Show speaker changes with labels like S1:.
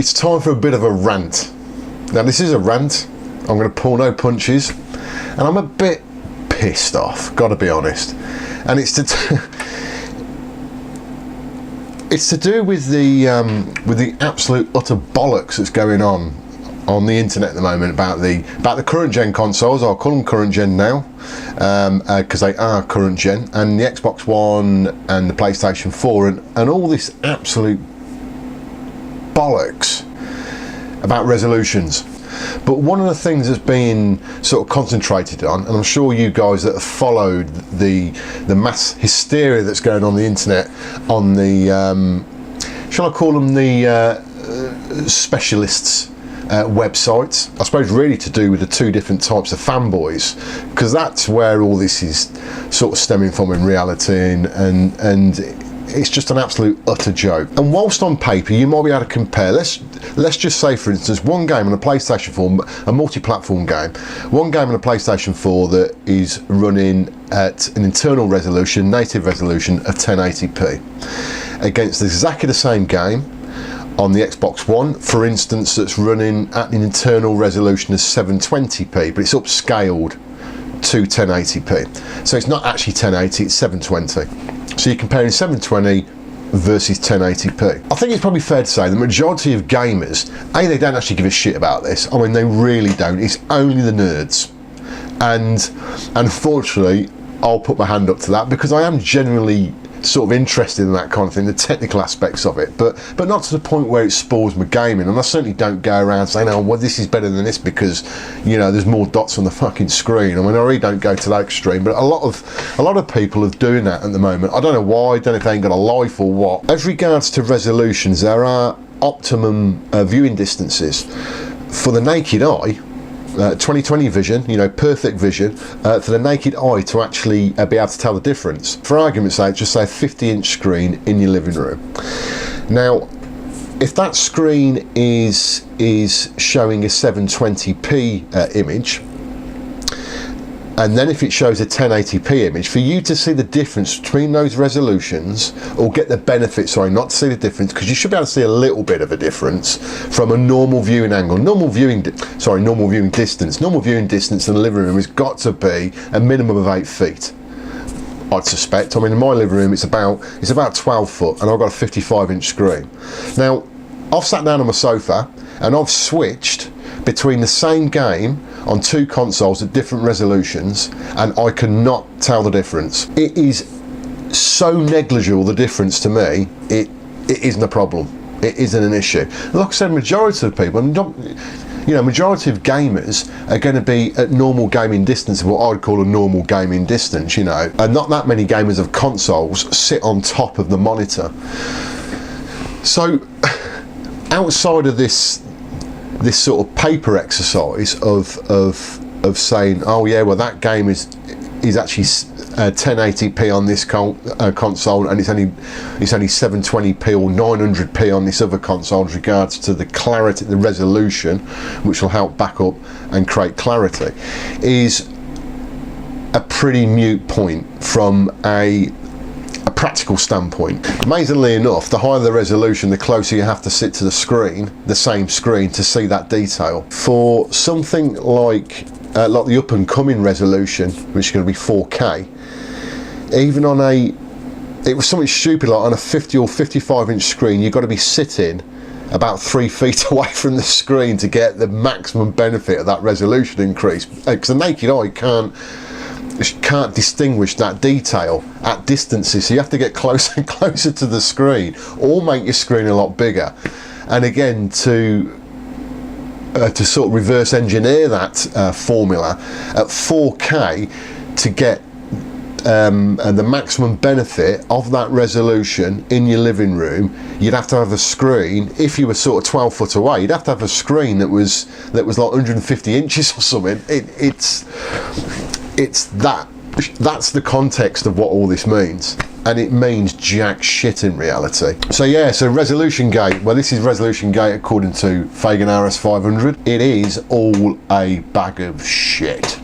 S1: It's time for a bit of a rant. Now this is a rant, I'm going to pull no punches, and I'm a bit pissed off, gotta be honest. And it's to do with the absolute utter bollocks that's going on the internet at the moment about the current gen consoles. I'll call them current gen now, because they are current gen, and the Xbox One and the PlayStation 4 and all this absolute bollocks about resolutions. But one of the things that's been sort of concentrated on, and I'm sure you guys that have followed the mass hysteria that's going on the internet, on the shall I call them the specialists websites, I suppose really to do with the two different types of fanboys, because that's where all this is sort of stemming from in reality, and it's just an absolute utter joke. And whilst on paper you might be able to compare, let's just say for instance one game on a PlayStation 4, a multi-platform game, one game on a PlayStation 4 that is running at an internal resolution, native resolution of 1080p, against exactly the same game on the Xbox One, for instance, that's running at an internal resolution of 720p, but it's upscaled to 1080p. So it's not actually 1080, it's 720. So you're comparing 720 versus 1080p. I think it's probably fair to say the majority of gamers, they don't actually give a shit about this. I mean, they really don't. It's only the nerds. And unfortunately, I'll put my hand up to that, because I am genuinely sort of interested in that kind of thing, the technical aspects of it, but not to the point where it spoils my gaming. And I certainly don't go around saying, oh well, this is better than this because, you know, there's more dots on the fucking screen. I mean, I really don't go to that extreme, but a lot of people are doing that at the moment. I don't know why, I don't know if they ain't got a life or what. As regards to resolutions, there are optimum viewing distances for the naked eye. 20/20 vision, you know, perfect vision for the naked eye to actually be able to tell the difference. For argument's sake, just say a 50-inch screen in your living room. Now, if that screen is showing a 720p image, and then if it shows a 1080p image, for you to see the difference between those resolutions, or get the benefit, sorry, not to see the difference, because you should be able to see a little bit of a difference from a normal viewing angle. Normal viewing distance. Normal viewing distance in the living room has got to be a minimum of 8 feet. I'd suspect. I mean, in my living room it's about 12 foot, and I've got a 55-inch screen. Now, I've sat down on my sofa and I've switched between the same game on two consoles at different resolutions, and I cannot tell the difference. It is so negligible, the difference, to me, it isn't a problem. It isn't an issue. Like I said, majority of people, majority of gamers are going to be at normal gaming distance, what I'd call a normal gaming distance, you know, and not that many gamers of consoles sit on top of the monitor. So outside of this sort of paper exercise of saying, oh yeah, well that game is actually 1080p on this console, and it's only 720p or 900p on this other console, as regards to the clarity, the resolution, which will help back up and create clarity, is a pretty mute point from a practical standpoint. Amazingly enough, the higher the resolution, the closer you have to sit to the screen, the same screen, to see that detail. For something like the up and coming resolution, which is going to be 4K, even on it was something stupid like on a 50 or 55-inch screen, you've got to be sitting about 3 feet away from the screen to get the maximum benefit of that resolution increase, because the naked eye can't distinguish that detail at distances, so you have to get closer and closer to the screen, or make your screen a lot bigger. And again, to sort of reverse engineer that formula at 4K to get the maximum benefit of that resolution in your living room, you'd have to have a screen. If you were sort of 12 foot away, you'd have to have a screen that was like 150 inches or something. That's the context of what all this means, and it means jack shit in reality. So yeah, so Resolutiongate, well, this is Resolutiongate according to Fagan RS500. It is all a bag of shit.